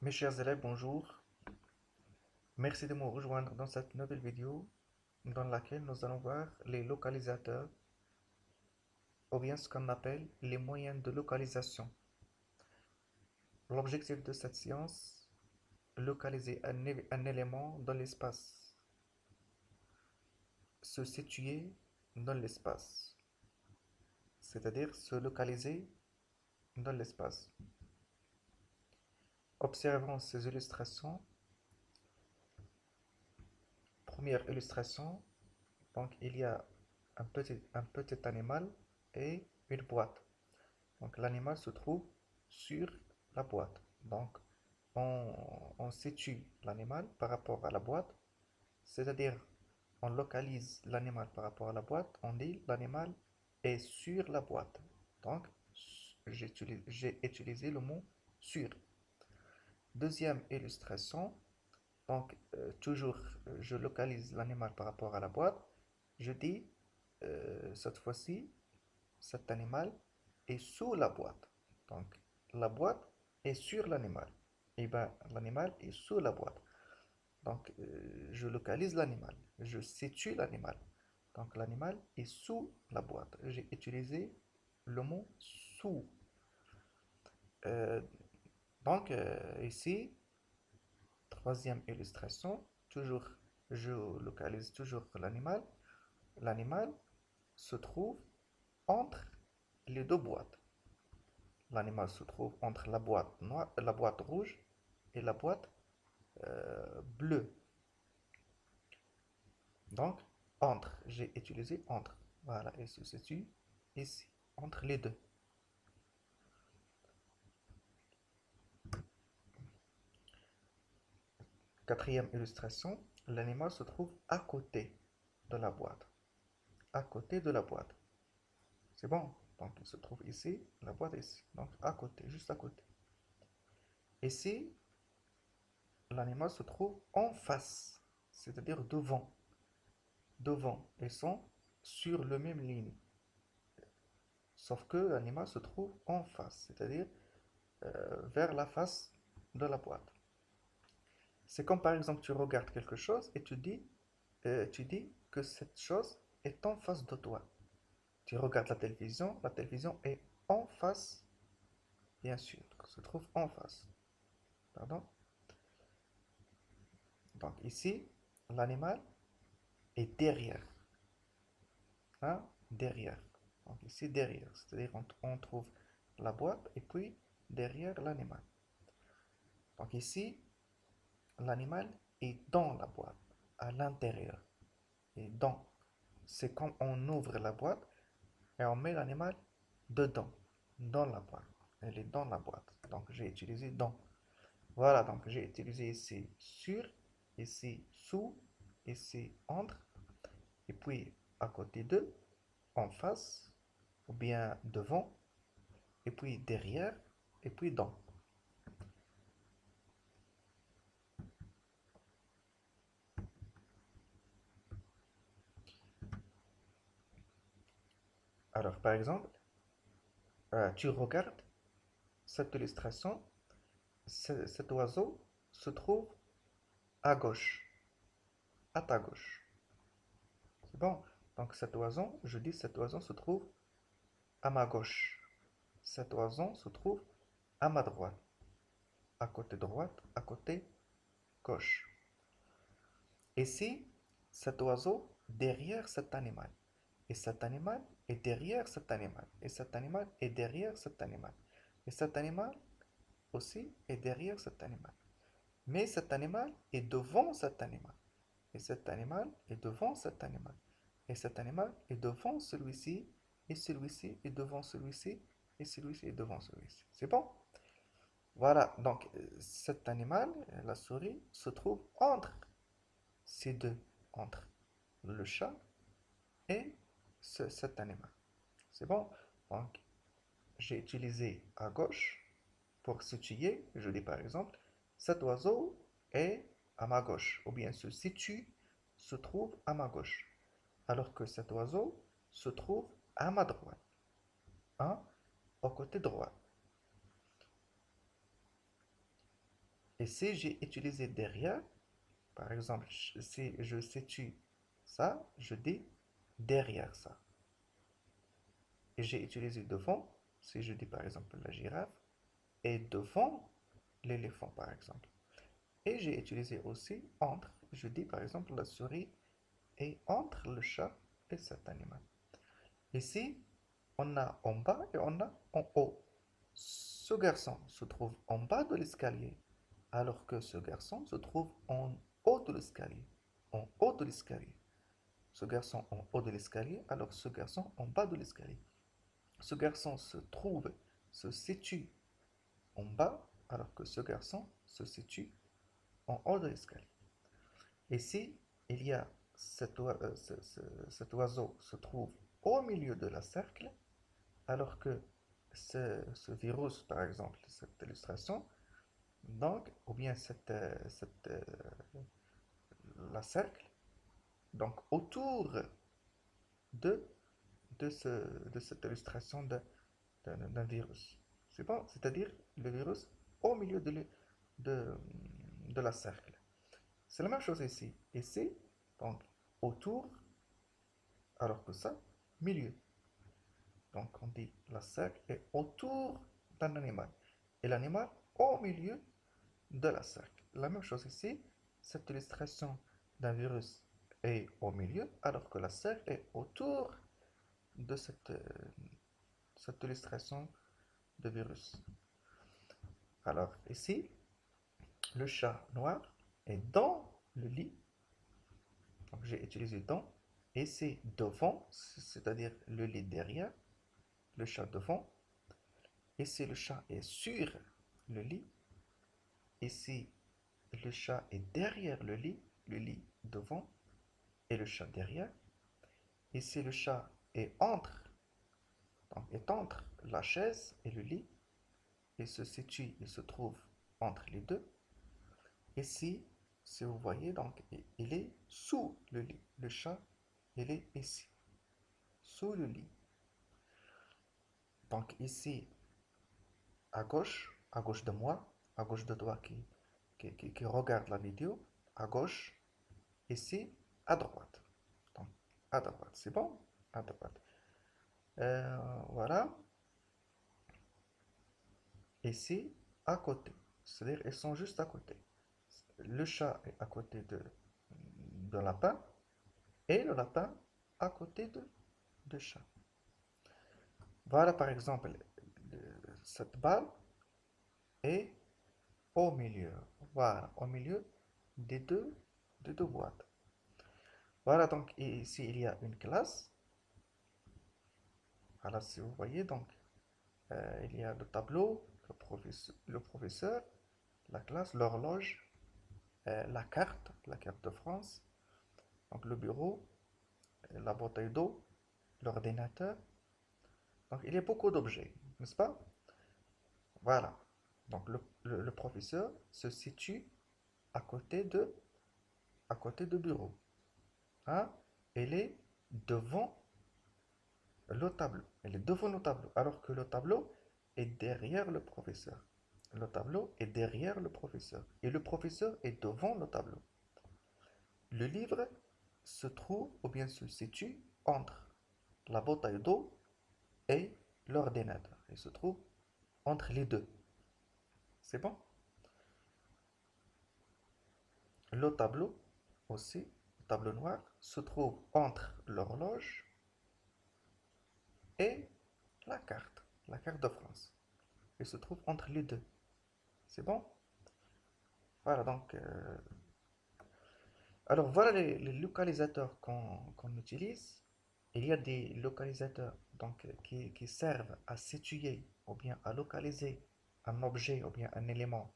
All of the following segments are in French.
Mes chers élèves, bonjour. Merci de me rejoindre dans cette nouvelle vidéo dans laquelle nous allons voir les localisateurs ou bien ce qu'on appelle les moyens de localisation. L'objectif de cette séance, localiser un élément dans l'espace, se situer dans l'espace, c'est-à-dire se localiser dans l'espace. Observons ces illustrations. Première illustration, donc il y a un petit animal et une boîte. Donc l'animal se trouve sur la boîte. Donc on situe l'animal par rapport à la boîte, c'est-à-dire on localise l'animal par rapport à la boîte, on dit l'animal est sur la boîte. Donc j'ai utilisé le mot sur. Deuxième illustration, donc toujours je localise l'animal par rapport à la boîte, je dis cette fois-ci cet animal est sous la boîte. Donc, la boîte est sur l'animal. Et bien, l'animal est sous la boîte. Donc, je localise l'animal. Je situe l'animal. Donc, l'animal est sous la boîte. J'ai utilisé le mot sous. Euh, donc, ici, troisième illustration, toujours, je localise toujours l'animal. L'animal se trouve entre les deux boîtes. L'animal se trouve entre la boîte noire, la boîte rouge et la boîte bleue. Donc, entre, j'ai utilisé entre. Voilà, et se situe ici, entre les deux. Quatrième illustration, l'animal se trouve à côté de la boîte. À côté de la boîte. C'est bon. Donc, il se trouve ici, la boîte est ici. Donc, à côté, juste à côté. Ici, l'animal se trouve en face, c'est-à-dire devant. Devant. Ils sont sur la même ligne. Sauf que l'animal se trouve en face, c'est-à-dire vers la face de la boîte. C'est comme par exemple tu regardes quelque chose et tu dis que cette chose est en face de toi. Tu regardes la télévision est en face, bien sûr, se trouve en face. Pardon. Donc ici, l'animal est derrière. Hein, derrière. Donc ici, derrière. C'est-à-dire on trouve la boîte et puis derrière l'animal. Donc ici, l'animal est dans la boîte, à l'intérieur. Et dans, c'est quand on ouvre la boîte et on met l'animal dedans, dans la boîte. Elle est dans la boîte. Donc j'ai utilisé dans. Voilà, donc j'ai utilisé ici sur, ici sous, ici entre, et puis à côté de, en face, ou bien devant, et puis derrière, et puis dans. Alors par exemple, tu regardes cette illustration, cet oiseau se trouve à gauche, à ta gauche. C'est bon. Donc cet oiseau, je dis cet oiseau se trouve à ma gauche. Cet oiseau se trouve à ma droite. À côté droite, à côté gauche. Ici, cet oiseau derrière cet animal. Et cet animal est derrière cet animal. Et cet animal est derrière cet animal. Et cet animal aussi est derrière cet animal. Mais cet animal est devant cet animal. Et cet animal est devant cet animal. Et cet animal est devant celui-ci. Et celui-ci est devant celui-ci. Et celui-ci est devant celui-ci. C'est bon? Voilà. Donc, cet animal, la souris, se trouve entre ces deux. Entre le chat et cet animal. C'est bon? Donc, j'ai utilisé à gauche pour situer. Je dis par exemple, cet oiseau est à ma gauche. Ou bien se situe, se trouve à ma gauche. Alors que cet oiseau se trouve à ma droite, hein, au côté droit. Et si j'ai utilisé derrière, par exemple, si je situe ça, je dis derrière ça. Et j'ai utilisé devant, si je dis par exemple la girafe, et devant l'éléphant par exemple. Et j'ai utilisé aussi entre, je dis par exemple la souris est entre le chat et cet animal. Ici, on a en bas et on a en haut. Ce garçon se trouve en bas de l'escalier, alors que ce garçon se trouve en haut de l'escalier. En haut de l'escalier. Ce garçon en haut de l'escalier, alors ce garçon en bas de l'escalier. Ce garçon se situe en bas, alors que ce garçon se situe en haut de l'escalier. Et si il y a cet oiseau se trouve au milieu de la cercle, alors que ce virus, par exemple, cette illustration, donc, ou bien la cercle, donc autour de, de cette illustration d'un virus. C'est bon? C'est-à-dire le virus au milieu de, de la cercle. C'est la même chose ici. Ici, donc autour, alors que ça, milieu. Donc on dit la cercle est autour d'un animal. Et l'animal au milieu de la cercle. La même chose ici, cette illustration d'un virus est au milieu, alors que la cercle est autour de cette illustration de virus. Alors ici, le chat noir est dans le lit. Donc j'ai utilisé dans. Et c'est devant, c'est-à-dire le lit derrière, le chat devant. Et si le chat est sur le lit, et si le chat est derrière le lit devant, et le chat derrière, et si le chat est entre la chaise et le lit, il se trouve entre les deux, et si vous voyez, donc, il est sous le lit. Le chat, il est ici, sous le lit. Donc ici, à gauche de moi, à gauche de toi qui regarde la vidéo, à gauche, ici, à droite. Donc, à droite, c'est bon? À droite. Voilà. Ici, à côté. C'est-à-dire, ils sont juste à côté. Le chat est à côté de lapin et le lapin à côté de chat. Voilà, par exemple, cette balle est au milieu. Voilà, au milieu des des deux boîtes. Voilà, donc ici, il y a une classe. Voilà, si vous voyez, donc, il y a le tableau, le professeur, la classe, l'horloge, la carte de France, donc le bureau, la bouteille d'eau, l'ordinateur. Donc il y a beaucoup d'objets, n'est-ce pas? Voilà. Donc le professeur se situe à côté à côté de bureau. Hein? Elle est devant le tableau. Elle est devant le tableau, alors que le tableau est derrière le professeur. Le tableau est derrière le professeur. Et le professeur est devant le tableau. Le livre se trouve ou bien se situe entre la bouteille d'eau et l'ordinateur. Il se trouve entre les deux. C'est bon? Le tableau aussi, le tableau noir, se trouve entre l'horloge et la carte de France. Il se trouve entre les deux. C'est bon? Voilà, donc, alors voilà les localisateurs qu'on utilise. Il y a des localisateurs donc, qui servent à situer ou bien à localiser un objet ou bien un élément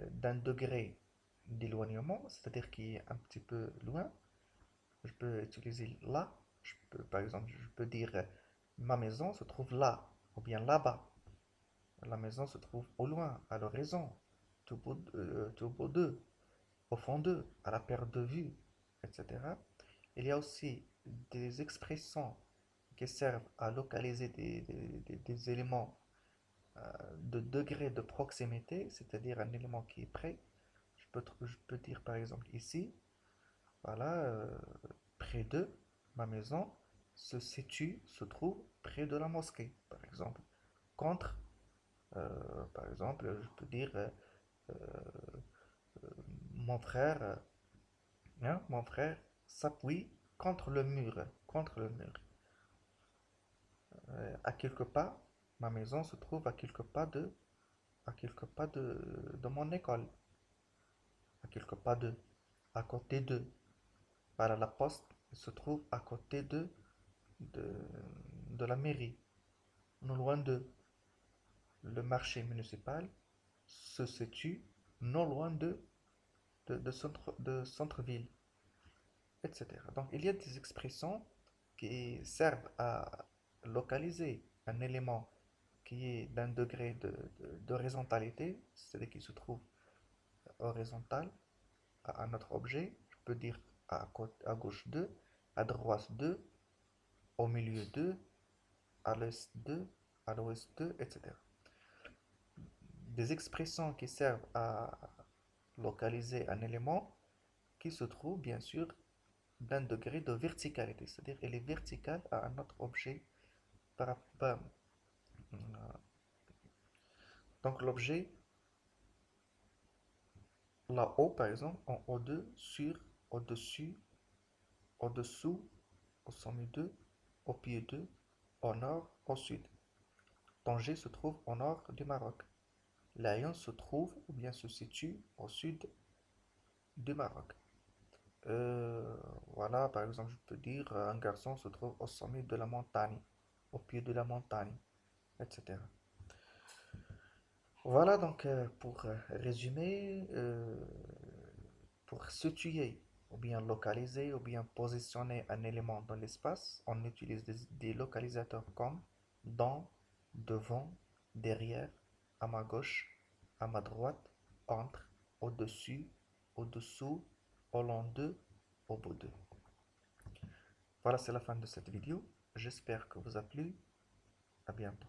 d'un degré d'éloignement, c'est-à-dire qui est un petit peu loin. Je peux utiliser là. Par exemple, je peux dire ma maison se trouve là ou bien là-bas. La maison se trouve au loin, à l'horizon, tout bout d'eux, au fond d'eux, à la perte de vue, etc. Il y a aussi des expressions qui servent à localiser des éléments de degré de proximité, c'est-à-dire un élément qui est près. Je peux dire par exemple ici, voilà, près de ma maison se trouve près de la mosquée, par exemple. Contre, par exemple, je peux dire euh, mon frère, hein, mon frère s'appuie contre le mur. À quelques pas, ma maison se trouve à quelques pas de mon école, à quelques pas à côté de. Voilà, la poste se trouve à côté de, de la mairie, non loin de. Le marché municipal se situe non loin de centre-ville, etc. Donc, il y a des expressions qui servent à localiser un élément qui est d'un degré d'horizontalité, c'est-à-dire qui se trouve horizontal à un autre objet. Je peux dire à gauche de, à droite de, au milieu de, à l'est de, à l'ouest de, etc. Des expressions qui servent à localiser un élément qui se trouve bien sûr d'un degré de verticalité, c'est-à-dire elle est verticale à un autre objet par rapport. Donc l'objet là-haut, par exemple, en O2, sur, au-dessus, au-dessous, au sommet de, au pied de, au nord, au sud. Tanger se trouve au nord du Maroc. Lyon se trouve ou bien se situe au sud du Maroc. Euh, voilà, par exemple, je peux dire un garçon se trouve au sommet de la montagne, au pied de la montagne, etc. Voilà donc pour résumer, pour situer ou bien localiser ou bien positionner un élément dans l'espace, on utilise des localisateurs comme dans, devant, derrière, à ma gauche, à ma droite, entre, au-dessus, au-dessous, au long de, au bout de. Voilà, c'est la fin de cette vidéo. J'espère que vous a plu. À bientôt.